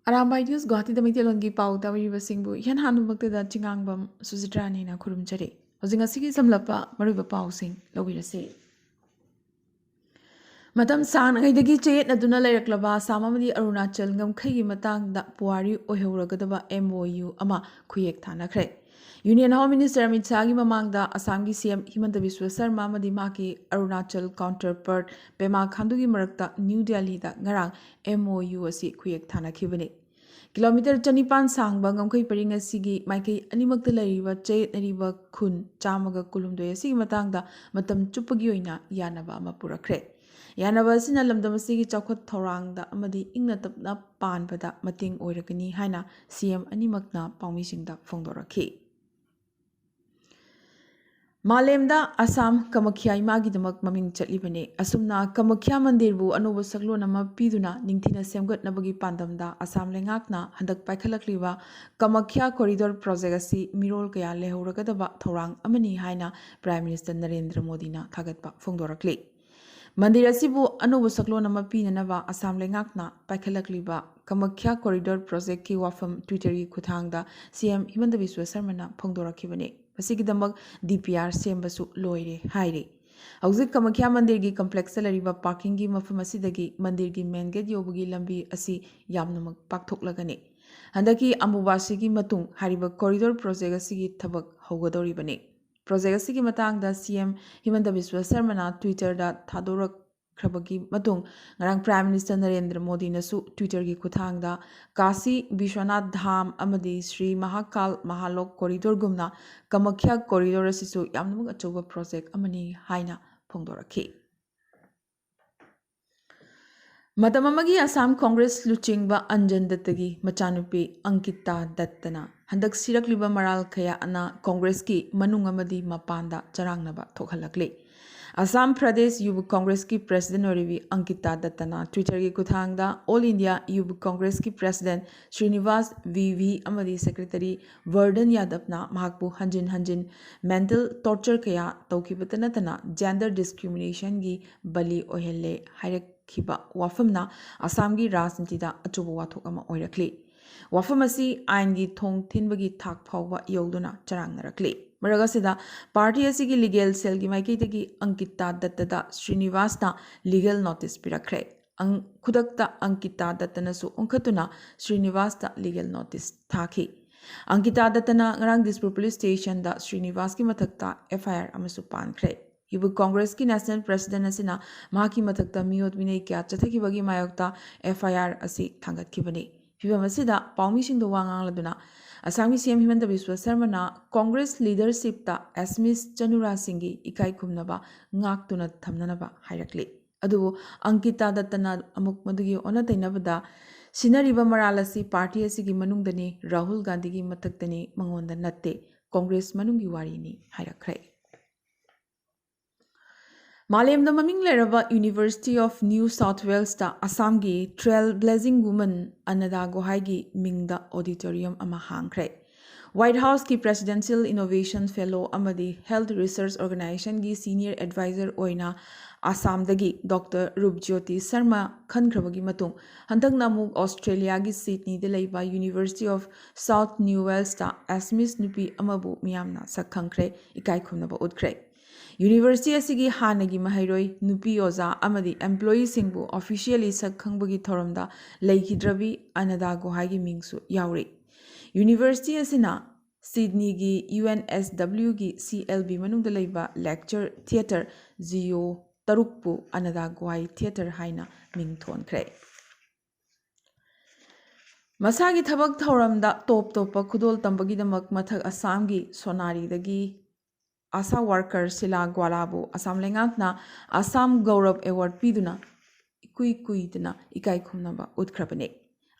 Arambai News Guwahati Maitilongi Pau Tawiribasingbu Yan Hanumakta Chingangbam Susitrani na Kurumchari. Hozingasigi Samlapa Mariba Pausing Logirasi. Matam Sang Idagi Chet Naduna Laraklava Samamadi Arunachal Ngamkai Matang da Puari Ohoragadaba MOU Ama Kuyek Tanakre. Union Home Minister Amit Sagi Mamangda Assamgi CM Himanta Biswa Sarma Madi Maki Arunachal counterpart Pema Khandugi Marakta New Delhi da Ngarang MOU asi Kuyek Tanakibani. Kilometer Chanipan Sang Bangamkai Peringa Sigi Maiki Animak the Lariva Chet Nariva Kun Chamaga Kulumdo Sigi Matangda Matam Chupagioina Yanaba Mapurakre. Yanaba Sina Lamdamasigi Chokot Torangda Amadi Ingna Tapna Pan Pada Mating Oirakani Haina CM Animakna Paumisingda Fongdoraki. Malemda Assam Kamakhya Imagidamak Maming Chatlibane Asumna Kamakhya Mandirbu Anoba Saglo Nama Piduna Ningtina Semgat Nabagi Pandamda Assam Lengakna Handak Paikalakliva Kamakhya Corridor Project Asi Mirol Kaya Lehoragadaba Thorang Amani Haina Prime Minister Narendra Modi na Thagatpa Fongdorakli. Mandir asibu Anoba Saglo Nama Pinanava Assam Lengakna Paikalakliva Kamakhya Corridor Project Ki Wafam Twitter Kuthangda CM Himanta Biswa Sarmana Fongdorakibane. Pasigidamak DPR sembasu loire haire. Hauzik Kamakhya Mandirgi complex lariba parking gi mafam asidagi mandirgi main gate yobugi lambi asi yamnamak pakthoklagani. Handaki Ambubasigi matung hariba corridor project asigi thabak haugadoribani. Project asigi matangda CM Himanta Biswa Sarmana Twitter da thadorak Krabagi Matung, Ngarang Prime Minister Narendra Modi Nasu, Twitter Gi Kuthangda, Kasi Vishwanath Dham Amadi Sri Mahakal Mahalok Corridor Gumna, Kamakhya Corridor Asisu Yamnamuk Achoba Project Amani Haina Pongdoraki. Matamamagi Assam Congress Luchingba Anjan Dattagi Machanupi Ankita Dattana Handak Sirakliba Maral Kaya Ana Congress Ki Manungamadi Mapanda Charangnaba Tokhalakli. Assam Pradesh Youth Congress ki President Orivi Ankita Dattana Twitter ki Kuthangda All India Youth Congress ki President Srinivas VV Amadi Secretary Vardan Yadavna Mahakpu Hanjin mental torture kaya Taukibatanatana gender discrimination gi Bali Ohele Hairakhiba Wafamna Assam gi Rajnitida Achuba Wathok ama Oirakli. Wafamasi Ain gi Thong Thinbagi Thak Phawba Yogduna Charangnarakli. Maragasida party asigi legal cell gi maikitagi Ankita Dattada Srinivasna legal notice pirakre. Kudakta Ankita Dattanasu Unkatuna Srinivasta legal notice thaki. Ankita Dattana ngarang Dispur police station da Srinivas ki mathakta FIR amasu pankre. Yubu Congress ki national president asina mahaki mathakta miyot binay kya chathakibagi mayokta FIR asi thangatkibani. Fibamasida Paumisingdo Wangaladuna Assam CM Himanta Biswa Sarmana Congress leadership ta Asmis Chanura Singhi Ikai Kumnaba Ngaktuna Thamnanaba Hairakli. Adu Ankita Dattana Amuk Madugi Onatainabada Sinariba Maralasi Party Asigi Manungdani Rahul Gandhi gi Mataktani Mangonda Natte Congress Manungi Warini Hairakrai. Malem the Maming Lerava University of New South Wales ta Assam gi Trailblazing Woman Anada Gohaigi Mingda Auditorium ama hangkre. White House ki Presidential Innovation Fellow Amadi Health Research Organization gi Senior Advisor Oina Assam dagi Dr. Rupjyoti Sharma Khankrabagi Matung Hantak Namuk Australia gi Sydney de Leiba University of South New Wales ta Asmis Nupi Amabu Miyamna Sakhankre Ikai Khumnaba Utkre. University asigi hanagi mahairoi nupi oza amadi employees singbu officially sakhangbagi thoramda leikidrabi anada gohagi mingsu yauri. University asina Sydney gi UNSW gi CLB manungda leiba lecture theater zio tarukpu anada gohai theater haina ming thonkre. Masagi thabak thoramda top topa khudol tambagi damak mathak Assam gi Sonari dagi Asa worker Sila Gwalabu Assam Lengakna Assam Gaurav Award Piduna Kuiduna Ikai Khumnaba Utkrapane.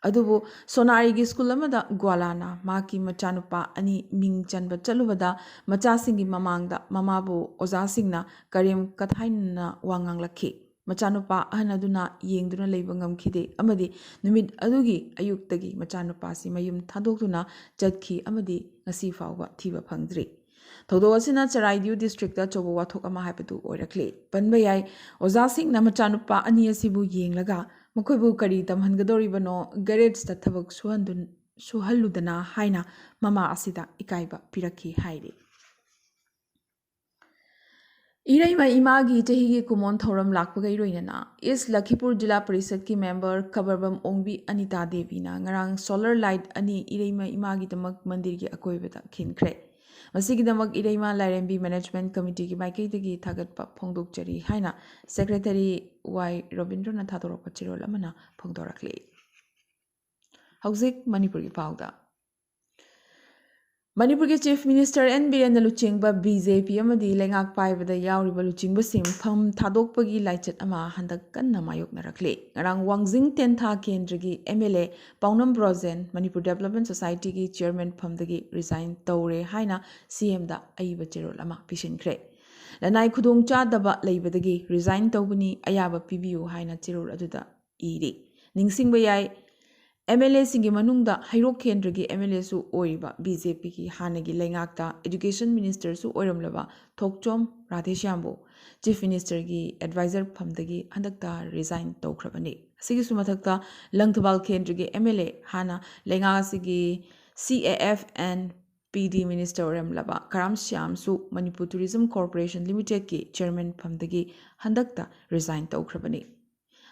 Adubu Sonari gi school amada Gwalana Maki Machanupa Ani Ming Chanba Chalubada Machasingi Mamangda Mamabu Ozasingna Karim Kathaina Wangang Laki. Machanupa Ahanaduna Yengduna Labangam Kide Amadi Numid Adugi Ayuktagi Machanupa Si Mayum Tadokuna Jadki Amadi Nasifawa Tiba Pangdri. Thodo asina Charaidu district da chobo wathok ama haipatu oirakle. Panbayai Ozasing na machanupa ani asibu yenglaga ꯃꯈꯣꯏꯕꯨ ꯀꯔꯤ ꯇꯝꯍꯟꯒꯗꯧꯔꯤꯕꯅꯣ ꯒꯦꯔꯦꯖꯇ ꯊꯕꯛ ꯁꯨꯍꯜꯂꯨꯗꯅ ꯍꯥꯏꯅ ꯃꯃꯥ ꯑꯁꯤꯗ ꯏꯀꯥꯏꯕ ꯄꯤꯔꯛꯈꯤ ꯍꯥꯏꯔꯤ꯫ ꯏꯔꯩꯃ ꯏꯃꯥꯒꯤ ꯆꯍꯤꯒꯤ ꯀꯨꯝꯑꯣꯟ ꯊꯧꯔꯝ ꯂꯥꯛꯄꯒ ꯏꯔꯣꯏꯅꯅ ꯏꯁ ꯂꯈꯤꯄꯨꯔ ꯖꯤꯂꯥ ꯄꯔꯤꯁꯠꯀꯤ ꯃꯦꯝꯕꯔ ꯀꯕꯔꯕꯝ ꯑꯣꯡꯕꯤ ꯑꯅꯤꯇꯥ ꯗꯦꯕꯤꯅ ꯉꯔꯥꯡ ꯁꯣꯂꯔ ꯂꯥꯏꯠ ꯑꯅꯤ ꯏꯔꯩꯃ ꯏꯃꯥꯒꯤꯗꯃꯛ ꯃꯟꯗꯤꯔꯒꯤ ꯑꯀꯣꯏꯕꯗ ꯈꯤꯟꯈ꯭ꯔꯦ꯫ ꯃꯁꯤꯒꯤꯗꯃꯛ ꯏꯔꯩꯃ ꯂꯥꯏꯔꯦꯝꯕꯤ ꯃꯦꯅꯦꯖꯃꯦꯟꯠ ꯀꯃꯤꯇꯤꯒꯤ ꯃꯥꯏꯀꯩꯗꯒꯤ ꯊꯥꯒꯠꯄ ꯐꯣꯡꯗꯣꯛꯆꯔꯤ ꯍꯥꯏꯅ ꯁꯦꯀ꯭ꯔꯦꯇꯔꯤ ꯋꯥꯏ ꯔꯣꯕꯤꯟꯗ꯭ꯔꯅ ꯊꯥꯗꯣꯔꯛꯄ ꯆꯦꯔꯣꯜ ꯑꯃꯅ ꯐꯣꯡꯗꯣꯔꯛꯂꯤ꯫ ꯍꯧꯖꯤꯛ ꯃꯅꯤꯄꯨꯔꯒꯤ ꯄꯥꯎꯗ ꯃꯅꯤꯄꯨꯔꯒꯤ ꯆꯤꯐ ꯃꯤꯅꯤꯁꯇꯔ ꯑꯦꯟ ꯕꯤꯔꯦꯟꯅ ꯂꯨꯆꯤꯡꯕ ꯕꯤꯖꯦꯄꯤ ꯑꯃꯗꯤ ꯂꯩꯉꯥꯛ ꯄꯥꯏꯕꯗ ꯌꯥꯎꯔꯤꯕ ꯂꯨꯆꯤꯡꯕꯁꯤꯡ ꯐꯝ ꯊꯥꯗꯣꯛꯄꯒꯤ ꯂꯥꯏꯆꯠ ꯑꯃ ꯍꯟꯗꯛ ꯀꯟꯅ ꯃꯥꯌꯣꯛꯅꯔꯛꯂꯤ꯫ ꯉꯔꯥꯡ ꯋꯥꯡꯖꯤꯡ ꯇꯦꯟꯊꯥ ꯀꯦꯟꯗ꯭ꯔꯒꯤ MLA ꯄꯥꯎꯅꯝ Brojen Manipur development ꯁꯣꯁꯥꯏꯇꯤꯒꯤ chairman ꯐꯝꯗꯒꯤ resign ꯇꯧꯔꯦ ꯍꯥꯏꯅ CMꯗ ꯑꯏꯕ ꯆꯦꯔꯣꯜ ꯑꯃ ꯄꯤꯁꯤꯟꯈ꯭ꯔꯦ꯫ ꯂꯅꯥꯏ ꯈꯨꯗꯣꯡꯆꯥꯗꯕ ꯂꯩꯕꯗꯒꯤ ꯔꯤꯖꯥꯏꯟ ꯇꯧꯕꯅꯤ, ꯑꯌꯥꯕ ꯄꯤꯕꯤꯌꯨ ꯍꯥꯏꯅ ꯆꯦꯔꯣꯜ ꯑꯗꯨꯗ ꯏꯔꯤ꯫ ꯅꯤꯡꯁꯤꯡꯕ ꯌꯥꯏ MLAꯁꯤꯡꯒꯤ ꯃꯅꯨꯡꯗ ꯍꯩꯔꯣꯛ ꯀꯦꯟꯗ꯭ꯔꯒꯤ MLAꯁꯨ ꯑꯣꯏꯔꯤꯕ BJPꯒꯤ ꯍꯥꯟꯅꯒꯤ ꯂꯩꯉꯥꯛꯇ ꯑꯦꯖꯨꯀꯦꯁꯟ ꯃꯤꯅꯤꯁꯇꯔꯁꯨ ꯑꯣꯏꯔꯝꯂꯕ ꯊꯣꯛꯆꯣꯝ ꯔꯥꯙꯦꯁ꯭ꯌꯥꯝꯕꯨ ꯆꯤꯐ ꯃꯤꯅꯤꯁꯇꯔꯒꯤ ꯑꯦꯗꯚꯥꯏꯖꯔ ꯐꯝꯗꯒꯤ ꯍꯟꯗꯛꯇ ꯔꯤꯖꯥꯏꯟ ꯇꯧꯈ꯭ꯔꯕꯅꯤ꯫ ꯑꯁꯤꯒꯤꯁꯨ ꯃꯊꯛꯇ ꯂꯪꯊꯕꯥꯜ ꯀꯦꯟꯗ꯭ꯔꯒꯤ MLA ꯍꯥꯟꯅ ꯂꯩꯉꯥꯛ ꯑꯁꯤꯒꯤ CAF&PD ꯃꯤꯅꯤꯁꯇꯔ ꯑꯣꯏꯔꯝꯂꯕ ꯀꯔꯥꯝ ꯁ꯭ꯌꯥꯝꯁꯨ ꯃꯅꯤꯄꯨꯔ ꯇꯨꯔꯤꯖꯝ ꯀꯣꯔꯄꯣꯔꯦꯁꯟ ꯂꯤꯃꯤꯇꯦꯗꯀꯤ ꯆꯤꯌꯔꯃꯦꯟ ꯐꯝꯗꯒꯤ ꯍꯟꯗꯛꯇ ꯔꯤꯖꯥꯏꯟ ꯇꯧꯈ꯭ꯔꯕꯅꯤ꯫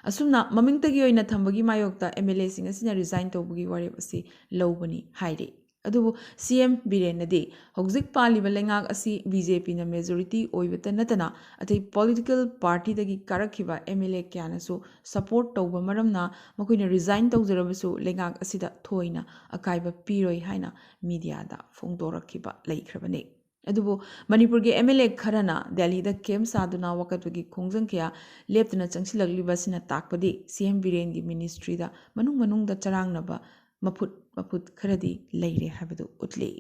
ꯑꯁꯨꯝꯅ ꯃꯃꯤꯡꯇꯒꯤ ꯑꯣꯏꯅ ꯊꯝꯕꯒꯤ ꯃꯥꯌꯣꯛꯇ MLAꯁꯤꯡ ꯑꯁꯤꯅ ꯔꯤꯖꯥꯏꯟ ꯇꯧꯕꯒꯤ ꯋꯥꯔꯦꯞ ꯑꯁꯤ ꯂꯧꯕꯅꯤ ꯍꯥꯏꯔꯤ꯫ ꯑꯗꯨꯕꯨ CM ꯕꯤꯔꯦꯟꯅꯗꯤ ꯍꯧꯖꯤꯛ ꯄꯥꯜꯂꯤꯕ ꯂꯩꯉꯥꯛ ꯑꯁꯤ BJPꯅ ꯃꯦꯖꯣꯔꯤꯇꯤ ꯑꯣꯏꯕꯇ ꯅꯠꯇꯅ ꯑꯇꯩ ꯄꯣꯂꯤꯇꯤꯀꯦꯜ ꯄꯥꯔꯇꯤꯗꯒꯤ ꯀꯥꯔꯛꯈꯤꯕ MLA ꯀꯌꯥꯅꯁꯨ ꯁꯄꯣꯔꯠ ꯇꯧꯕ ꯃꯔꯝꯅ ꯃꯈꯣꯏꯅ ꯔꯤꯖꯥꯏꯟ ꯇꯧꯖꯔꯕꯁꯨ ꯂꯩꯉꯥꯛ ꯑꯁꯤꯗ ꯊꯣꯏꯅ ꯑꯀꯥꯏꯕ ꯄꯤꯔꯣꯏ ꯍꯥꯏꯅ ꯃꯤꯗꯤꯌꯥꯗ ꯐꯣꯡꯗꯣꯔꯛꯈꯤꯕ ꯂꯩꯈ꯭ꯔꯕꯅꯤ꯫ ꯑꯗꯨꯕꯨ ꯃꯅꯤꯄꯨꯔꯒꯤ MLA ꯈꯔꯅ ꯗꯦꯜꯂꯤꯗ ꯀꯦꯝꯞ ꯁꯥꯗꯨꯅ ꯋꯥꯀꯠꯄꯒꯤ ꯈꯣꯡꯖꯪ ꯀꯌꯥ ꯂꯦꯞꯇꯅ ꯆꯪꯁꯤꯜꯂꯛꯂꯤꯕꯁꯤꯅ ꯇꯥꯛꯄꯗꯤ CM ꯕꯤꯔꯦꯟꯒꯤ ꯃꯤꯅꯤꯁꯇ꯭ꯔꯤꯗ ꯃꯅꯨꯡꯗ ꯆꯔꯥꯡꯅꯕ ꯃꯐꯨꯠ ꯈꯔꯗꯤ ꯂꯩꯔꯦ ꯍꯥꯏꯕꯗꯨ ꯎꯠꯂꯤ꯫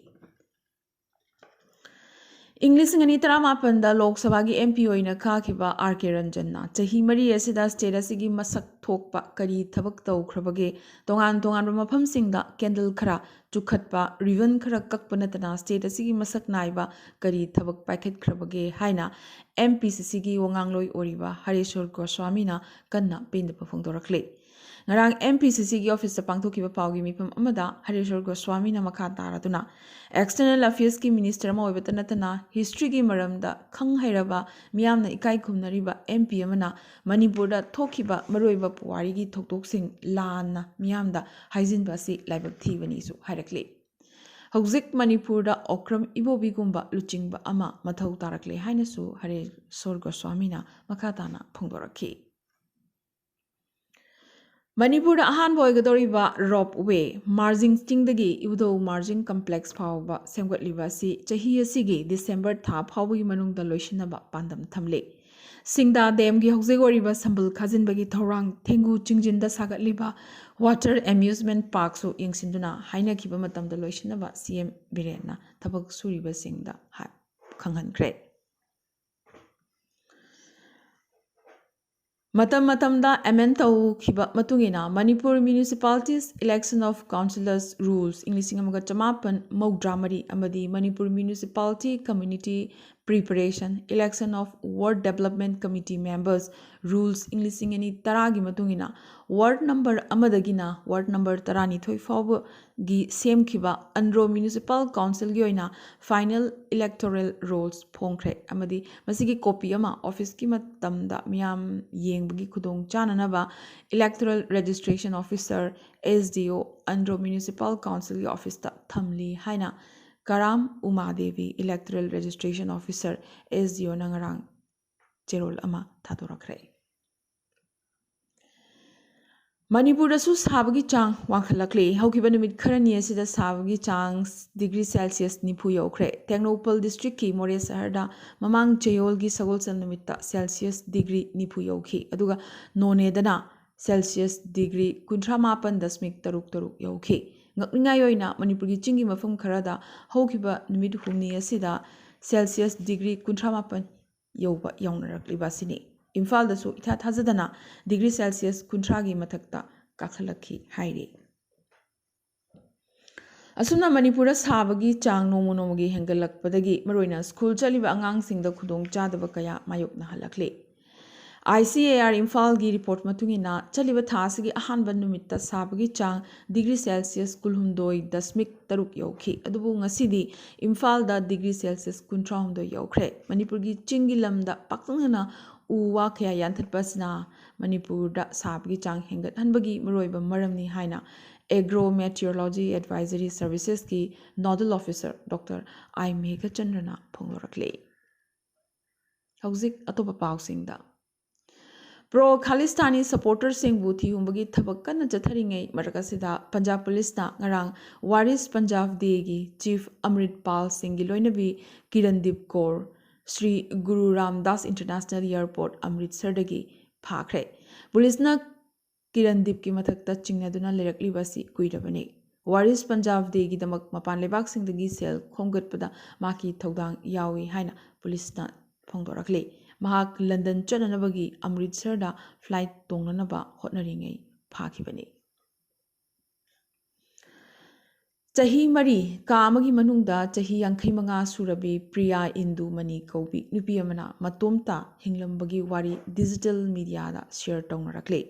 ꯏꯪ 2019ꯗ ꯂꯣꯛ ꯁꯚꯥꯒꯤ MP ꯑꯣꯏꯅ ꯈꯥꯈꯤꯕ RK ꯔꯟꯖꯟꯅ ꯆꯍꯤ 4 ꯑꯁꯤꯗ ꯁ꯭ꯇꯦꯠ ꯑꯁꯤꯒꯤ ꯃꯁꯛ ꯊꯣꯛꯄ ꯀꯔꯤ ꯊꯕꯛ ꯇꯧꯈ꯭ꯔꯕꯒꯦ, ꯇꯣꯉꯥꯟꯕ ꯃꯐꯝꯁꯤꯡꯗ ꯀꯦꯟꯗꯜ ꯈꯔ ꯆꯨꯈꯠꯄ, ꯔꯤꯕꯟ khara ꯀꯛꯄ ꯅꯠꯇꯅ ꯁ꯭ꯇꯦꯠ ꯑꯁꯤꯒꯤ ꯃꯁꯛ ꯅꯥꯏꯕ ꯀꯔꯤ ꯊꯕꯛ ꯄꯥꯏꯈꯠꯈ꯭ꯔꯕꯒꯦ ꯍꯥꯏꯅ MPCCꯒꯤ ꯋꯥꯉꯥꯡꯂꯣꯏ ꯑꯣꯏꯔꯤꯕ ꯍꯔꯦꯁ꯭ꯋꯔ ꯒꯣꯁ꯭ꯋꯥꯃꯤꯅ ꯀꯟꯅ ꯄꯦꯟꯗꯕ ꯐꯣꯡꯗꯣꯔꯛꯂꯤ꯫ ꯉꯔꯥꯡ MPCCꯒꯤ ꯑꯣꯐꯤꯁꯇ ꯄꯥꯡꯊꯣꯛꯈꯤꯕ ꯄꯥꯎꯒꯤ ꯃꯤꯐꯝ ꯑꯃꯗ ꯍꯔꯦꯁ꯭ꯋꯔ ꯒꯣꯁ꯭ꯋꯥꯃꯤꯅ ꯃꯈꯥ ꯇꯥꯔꯗꯨꯅ ꯑꯦꯛꯁꯇꯔꯅꯦꯜ ꯑꯐꯤꯌꯔꯁꯀꯤ ꯃꯤꯅꯤꯁꯇꯔ ꯑꯃ ꯑꯣꯏꯕꯇ ꯅꯠꯇꯅ ꯍꯤꯁꯇ꯭ꯔꯤꯒꯤ ꯃꯔꯝꯗ ꯈꯪ-ꯍꯩꯔꯕ ꯃꯤꯌꯥꯝꯅ ꯏꯀꯥꯏ ꯈꯨꯝꯅꯔꯤꯕ MP ꯑꯃꯅ ꯃꯅꯤꯄꯨꯔꯗ ꯊꯣꯛꯈꯤꯕ ꯃꯔꯨꯑꯣꯏꯕ ꯄꯨꯋꯥꯔꯤꯒꯤ ꯊꯧꯗꯣꯛꯁꯤꯡ ꯂꯥꯟꯅ ꯃꯤꯌꯥꯝꯗ ꯍꯥꯏꯖꯤꯟꯕ ꯑꯁꯤ ꯂꯥꯏꯕꯛ ꯊꯤꯕꯅꯤꯁꯨ ꯍꯥꯏꯔꯛꯂꯤ꯫ ꯍꯧꯖꯤꯛ ꯃꯅꯤꯄꯨꯔꯗ ꯑꯣꯀ꯭ꯔꯝ ꯏꯕꯣꯕꯤꯒꯨꯝꯕ ꯂꯨꯆꯤꯡꯕ ꯑꯃ ꯃꯊꯧ ꯇꯥꯔꯛꯂꯦ ꯍꯥꯏꯅꯁꯨ ꯍꯔꯦꯁ꯭ꯋꯔ ꯒꯣꯁ꯭ꯋꯥꯃꯤꯅ ꯃꯈꯥ ꯇꯥꯅ ꯐꯣꯡꯗꯣꯔꯛꯈꯤ꯫ ꯃꯅꯤꯄꯨꯔꯗ ꯑꯍꯥꯟꯕ ꯑꯣꯏꯒꯗꯧꯔꯤꯕ ꯔꯣꯞ ꯋꯦ ꯃꯥꯔꯖꯤꯡ ꯆꯤꯡꯗꯒꯤ ꯏꯕꯨꯙꯧ ꯃꯥꯔꯖꯤꯡ ꯀꯝꯄ꯭ꯂꯦꯛꯁ ꯐꯥꯎꯕ ꯁꯦꯝꯒꯠꯂꯤꯕ ꯑꯁꯤ ꯆꯍꯤ ꯑꯁꯤꯒꯤ ꯗꯤꯁꯦꯝꯕꯔ ꯊꯥ ꯐꯥꯎꯕꯒꯤ ꯃꯅꯨꯡꯗ ꯂꯣꯏꯁꯤꯟꯅꯕ ꯄꯥꯟꯗꯝ ꯊꯝꯂꯤ꯫ ꯁꯤꯡꯗꯥ ꯗꯦꯝꯒꯤ ꯍꯧꯖꯤꯛ ꯑꯣꯏꯔꯤꯕ ꯁꯝꯕꯜ ꯈꯥꯖꯤꯟꯕꯒꯤ ꯊꯧꯔꯥꯡ, ꯊꯦꯡꯒꯨ ꯆꯤꯡꯖꯤꯟꯗ ꯁꯥꯒꯠꯂꯤꯕ ꯋꯥꯇꯔ ꯑꯦꯃ꯭ꯌꯨꯖꯃꯦꯟꯠ ꯄꯥꯔꯛꯁꯨ ꯌꯦꯡꯁꯤꯟꯗꯨꯅ ꯍꯥꯏꯅꯈꯤꯕ ꯃꯇꯝꯗ ꯂꯣꯏꯁꯤꯟꯅꯕ CM ꯕꯤꯔꯦꯟꯅ ꯊꯕꯛ ꯁꯨꯔꯤꯕꯁꯤꯡꯗ ꯈꯪꯍꯟꯈ꯭ꯔꯦ꯫ ꯃꯇꯝꯗ ꯑꯦꯃꯦꯟ ꯇꯧꯈꯤꯕ ꯃꯇꯨꯡꯏꯟꯅ Manipur municipalities election of councillors rules ꯏꯪ 1993 ꯑꯃꯗꯤ Manipur municipality community preparation election of ward development committee members rules ꯏꯪ 2010ꯒꯤ ꯃꯇꯨꯡꯏꯟꯅ ꯋꯥꯔꯗ ꯅꯝꯕꯔ ꯑꯃꯗꯒꯤꯅ ꯋꯥꯔꯗ ꯅꯝꯕꯔ 12 ꯐꯥꯎꯕꯒꯤ ꯁꯦꯝꯈꯤꯕ ꯑꯟꯗ꯭ꯔꯣ ꯃ꯭ꯌꯨꯅꯤꯁꯤꯄꯥꯜ ꯀꯥꯎꯟꯁꯤꯜꯒꯤ ꯑꯣꯏꯅ ꯐꯥꯏꯅꯦꯜ ꯏꯂꯦꯛꯇꯣꯔꯦꯜ ꯔꯣꯜꯁ ꯐꯣꯡꯈ꯭ꯔꯦ ꯑꯃꯗꯤ ꯃꯁꯤꯒꯤ ꯀꯣꯄꯤ ꯑꯃ ꯑꯣꯐꯤꯁꯀꯤ ꯃꯇꯝꯗ ꯃꯤꯌꯥꯝ ꯌꯦꯡꯕꯒꯤ ꯈꯨꯗꯣꯡꯆꯥꯅꯅꯕ electoral registration officer SDO Andro municipal ꯀꯥꯎꯟꯁꯤꯜꯒꯤ ꯑꯣꯐꯤꯁꯇ ꯊꯝꯂꯤ ꯍꯥꯏꯅ ꯀꯔꯥꯝ ꯎꯃꯥꯗꯦꯕꯤ ꯏꯂꯦꯛꯇꯣꯔꯦꯜ ꯔꯦꯖꯤꯁꯇ꯭ꯔꯦꯁꯟ ꯑꯣꯐꯤꯁꯔ SDOꯅꯉꯔꯥꯡ ꯆꯦꯔꯣꯜ ꯑꯃ ꯊꯥꯗꯣꯔꯛꯈ꯭ꯔꯦ꯫ ꯃꯅꯤꯄꯨꯔꯗꯁꯨ ꯁꯥꯕꯒꯤ ꯆꯥꯡ ꯋꯥꯡꯈꯠꯂꯛꯂꯤ꯫ ꯍꯧꯈꯤꯕ ꯅꯨꯃꯤꯠ ꯈꯔꯅꯤ ꯑꯁꯤꯗ ꯁꯥꯕꯒꯤ ꯆꯥꯡ ꯗꯤꯒ꯭ꯔꯤ ꯁꯦꯜꯁꯤꯌꯁ 90 ꯌꯧꯈ꯭ꯔꯦ꯫ ꯇꯦꯡꯅꯧꯄꯜ ꯗꯤꯁꯇ꯭ꯔꯤꯛꯀꯤ ꯃꯣꯔꯦ ꯁꯍꯔꯗ ꯃꯃꯥꯡ ꯆꯌꯣꯜꯒꯤ ꯁꯒꯣꯜꯁꯦꯜ ꯅꯨꯃꯤꯠꯇ ꯁꯦꯜꯁꯤꯌꯁ ꯗꯤꯒ꯭ꯔꯤ 90 ꯌꯧꯈꯤ꯫ ꯑꯗꯨꯒ ꯅꯣꯅꯦꯗꯅ ꯁꯦꯜꯁꯤꯌꯁ ꯗꯤꯒ꯭ꯔꯤ 38.63 ꯌꯧꯈꯤ꯫ ꯉꯛꯅꯤꯡꯉꯥꯏ ꯑꯣꯏꯅ ꯃꯅꯤꯄꯨꯔꯒꯤ ꯆꯤꯡꯒꯤ ꯃꯐꯝ ꯈꯔꯗ ꯍꯧꯈꯤꯕ ꯅꯨꯃꯤꯠ ꯍꯨꯝꯅꯤ ꯑꯁꯤꯗ ꯁꯦꯜꯁꯤꯌꯁ ꯗꯤꯒ꯭ꯔꯤ 38 ꯌꯧꯕ ꯌꯥꯎꯅꯔꯛꯂꯤꯕ ꯑꯁꯤꯅꯤ꯫ ꯏꯝꯐꯥꯜꯗꯁꯨ ꯏꯊꯥ ꯊꯥꯖꯗꯅ ꯗꯤꯒ꯭री ꯁꯦꯜꯁꯤꯌꯁ 60ꯒꯤ ꯃꯊꯛꯇ ꯀꯥꯈꯠꯂꯛꯈꯤ ꯍꯥꯏꯔꯤ꯫ ꯑꯁꯨꯝꯅ ꯃꯅꯤꯄꯨꯔꯗ ꯁꯥꯕꯒꯤ ꯆꯥꯡ ꯅꯣꯡꯃꯒꯤ ꯍꯦꯟꯒꯠꯂꯛꯄꯗꯒꯤ ꯃꯔꯨꯑꯣꯏꯅ ꯁ꯭ꯀꯨꯜ ꯆꯠꯂꯤꯕ ꯑꯉꯥꯡꯁꯤꯡꯗ ꯈꯨꯗꯣꯡꯆꯥꯗꯕ ꯀꯌꯥ ꯃꯥꯌꯣꯛꯅꯍꯜꯂꯛꯂꯤ꯫ ICAR Imphal gi report matungina chaliba thasigi ahanba numitta sabagi chang degree Celsius kulhumdoi dasmik taruk yauki adubu ngasidi Imphal da degree Celsius kuntraumdoi yaukre Manipur gi chingi lamda paktungna uwa khaya yanthatpasna Manipur da sabagi chang hengat hanbagi maroiba maramni haina Agro Meteorology Advisory Services ki Nodal Officer Dr. I Megha Chandrana phonglorakle hauzik atopa pausingda Pro Khalistani supporters sing buthi humbagi thabak kana chatharingai marakasida Punjab Police na ngarang Waris Punjab Degi Chief Amrit Pal Singh gi loinabi Kirandip Kaur Sri Guru Ramdas International Airport Amritsar dagi phakre Police na Kirandip ki mathakta chingnaduna lerakliba si kuirabani Waris Punjab Degi damak mapan lebak sing dagi sel khomgatpada maki thodang yawi haina police na phongdorakle Mahak London Chananabagi Amritsar da flight tongnanaba hotnaringai phakibani Chahi Mari Kamagi Manungda Chahi Yankai Manga Surabi Priya Indu Mani Kobi Nupi Amana Matomta Hinglambagi Wari digital media da share tongnarakle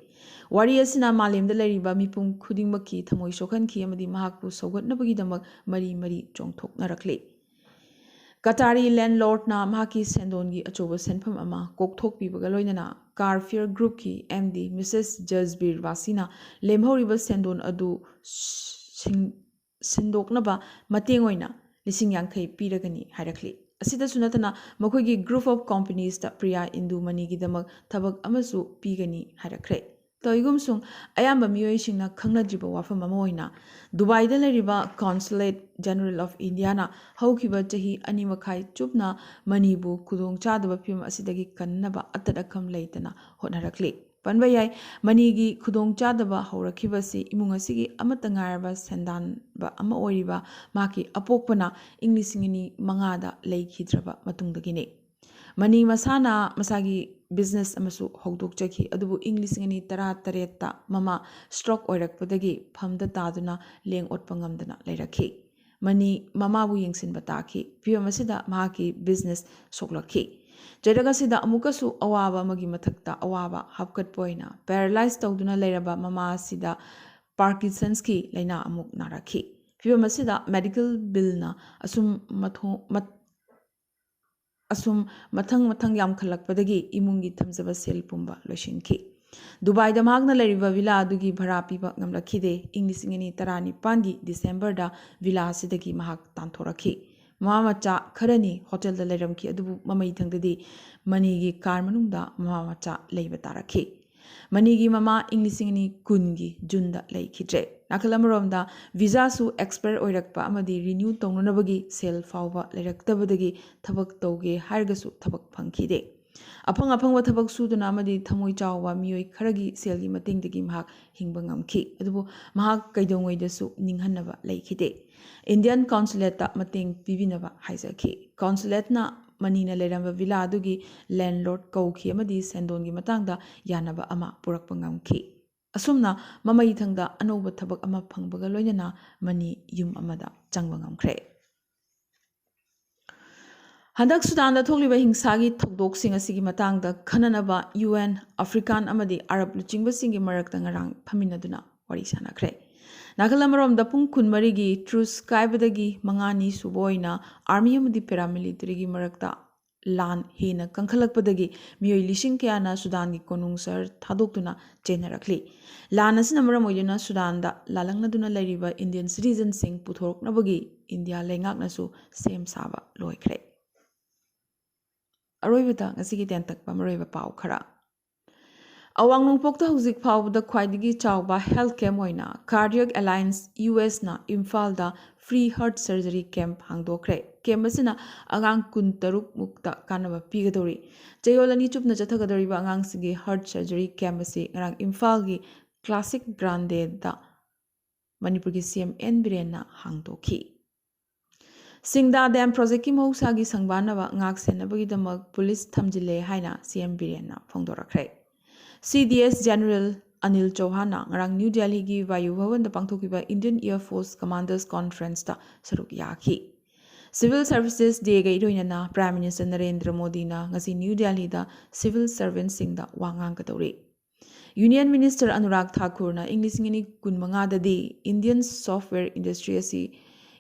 Wari asina Malim da Lariba Mipum Kudingmaki Thamoi Sokhan Ki Amadi Mahakpu Sogatnabagi damak Mari Mari Chongthoknarakle Qatari landlord na mahaki sendon gi achoba senpham ama kokthok pibaga loinana Carfair Group ki MD Mrs Jasbir Wasina lemhoriba sendon adu sindoknaba mateng oina lising yankai piragani hairakli asida sunatana makhoi group of companies da Priya Indu Mani gi damak thabak amasu pigani hairakre Toigum sung ayamba miyoi singna khangnadriba wafam ama oina Dubai da leriba Consulate General of India na haukiba chahi ani makhai chupna manibu khudong chadaba phim asidagi kannaba atadakam leitana hotnarakle panba yai manigi khudong chadaba haurakibasi imung asigi amata ngaraba sendan ba ama oiriba maki apokpana inglisingini mangada leikhidraba matungdagine Mani masana masagi business amasu hogdok chaki adubu English ngani tara tareta mama stroke oirakpadagi phamda taduna leng otpangamdana leirakhi Mani mama bu yengsin bataki piyamasida mahaki business soklakhi Jadagasida amukasu awaba magi mathakta awaba hapkat poina paralyzed tawduna leiraba mama sida Parkinson's ki laina amuk narakhi piyamasida medical bill na asum mathang yam khalakpadagi imungi thamjaba sel pumba loishinki Dubai da magna leriba villa adugi bhara piba ngamlakhide English ngani tarani pangi December da villa sidagi mahak tanthorakhi mama macha kharani hotel da leramki adubu mamai thangdadi manigi car manungda mama macha leiba tarakhi manigi mama English ngani kungi junda leikhidre Nakalamromda visa su expert oirakpa amadi renew tongnabagi sel fawba leraktabadagi thabak tawge hargasu thabak phangkhide apang thabak suduna amadi thamoi chawwa miyoi kharagi selgi matingdagi mahak hingba ngamkhi adubu mahak kaidongoidasu ninghanaba leikhide Indian consulate ta mating pibinaba haizakhi consulate na manina leramba villa adugi landlord kawkhi amadi sendongi matangda yanaba ama purakpa ngamkhi Asumna mamai thangda anoba thabak ama phangbaga loinana mani yum amada changba ngamkhre Handak Sudan da thokliba hingsagi thokdok sing asigi matangda khananaba UN African amadi Arab luchingba singi marakta ngarang phaminaduna wari sanakhre Nagalamrom da pung kunmari gi truce kaibadagi mangani suboina army amadi paramilitary gi marakta lan hena kangkhalakpadagi miyoi lising kayana Sudan gi konungsar thadokduna chenarakli lan asina maram oiduna Sudan da lalangnaduna leriba Indian citizen sing puthoroknabagi India lengaknasu sem saba loikhre Aroibata ngasigi tentakpa maroiba pau khara Awang nungpokta hauzik phawbada khwaidagi chawba health camp oina Cardiac Alliance US na Imphal da free heart surgery camp hangdokre camp asina agang kuntaruk mukta kanaba pigadori chayolani chupna chathagadoriba agang sigi heart surgery camp asi ngarang Imphal gi classic grande da Manipur gi CM N Biren na hangdokhi Singda Dam project ki mahusagi sangbanaba ngak senabagi damak police thamjile haina CM Biren na phongdorakre CDS General Anil Chauhana ngarang New Delhi gi Vayu Bhavan da pangthokiba Indian Air Force Commanders Conference ta saruk yakhi Civil Services Day ga iroinana Prime Minister Narendra Modi na ngasi New Delhi da civil servants singda wangang katore. Union Minister Anurag Thakur na English ngini kunmanga da di Indian software industry asi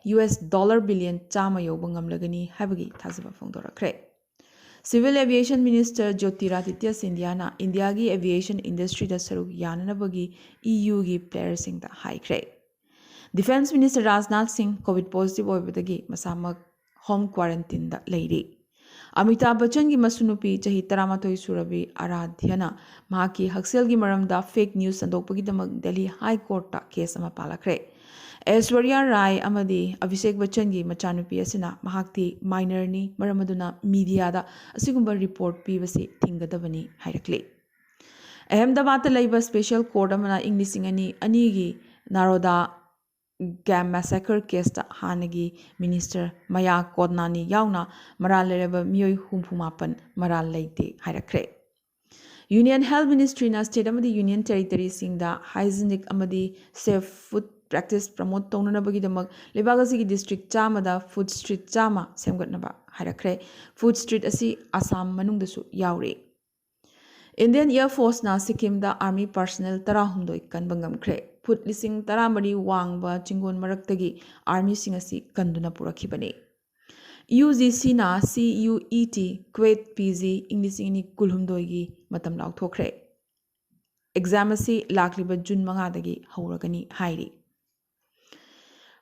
US dollar billion chama yoba ngamlagani habagi thazaba phongdorakre. Civil Aviation Minister Jyotiraditya Sindhya na India gi aviation industry da saruk yananabagi EU gi player singda haikre. Defense Minister Rajnath Singh COVID positive oibadagi masamak home quarantine da leiri. Amitabh Bachchan gi masunupi chahi 13 surabi Aradhyana mahaki haksel gi maramda fake news sandokpagi damak Delhi High Court ta case ama palakre. Aishwarya Rai amadi Abhishek Bachchan gi machanupi asina mahakti minor ni maramaduna media da asigumba report pibasi thingadabani hairakle. Ahmedabad laiba special court amana English ani gi Naroda Gam massacre case ta hanagi Minister Maya Kodnani yauna maral lereba miyoi humpumapan maral leite hairakre. Union Health Ministry na state amadi Union Territory singda hygienic amadi safe food practice promote tongnanabagi damak lebagasi gi district chama da food street chama semgatnaba hairakre. Food street asi Assam manungdasu yaure. Indian Air Force na Sikkim da Army personnel tarahumdoi kanbangamkre. Foot lising taramari wangba chingon maraktagi Army singasi kanduna purakibane. UGC na CUET Kuwait PG English ingini kulhumdoi gi matam lauthokre. Exam asi lakliba June mangadagi hauragani hairi.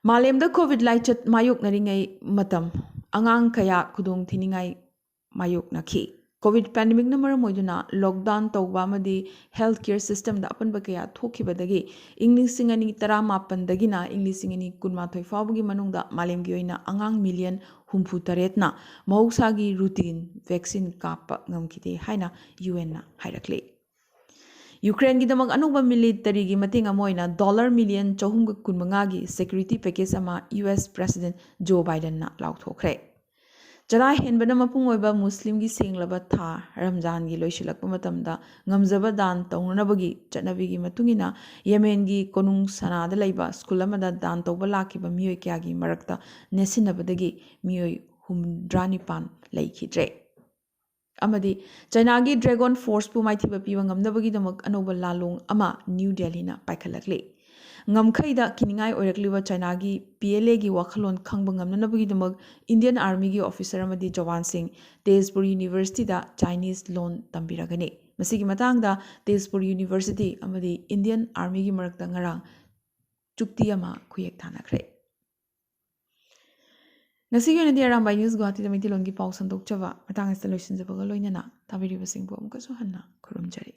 Malemda COVID laichat mayuk naringai matam angang kaya kudung thiningai mayuk nakhi. COVID pandemic na maram oiduna lockdown tawba amadi healthcare system da apan bakaya thokibadagi English singani taramapan dagina English singani kunmathoi fawbagi manungda malemgi oina angang million humpu taretna mausagi routine vaccine kapa ngamkite haina UN na hairakle. Ukraine gi damak anuba military gi mating amoina dollar million chahumga kunmanga gi security package ama US President Joe Biden na lauthokre. Jara henbana mapung oiba Muslim gi senglaba tha Ramzan gi loisilakpa matamda ngamjaba dan tawnabagi chatnabi gi matungina Yemen gi konung sanada laiba school amada dan tawba lakiba miyoi kya gi marakta nesinabadagi miyoi humdranipan laikhidre. Amadi China gi Dragon Force pu maithiba piwa ngamnabagi damak anoba lalong ama New Delhi na paikhalakle. Ngamkhaida kiningai oirakliba China gi PLA gi wakhalon khangba ngamnanabagi damak Indian Army gi officer amadi Jawan Singh Tezpur University da Chinese loan tambiragane. Masigi matangda Tezpur University amadi Indian Army gi marakta ngarang chukti ama khuyek thanakre. Ngasigi yun Arambai News Guwahati da Maitilon gi pau sandok chava matang asta loisin jabaga loinana tabiri basing bu amkaso hanna kurumjari.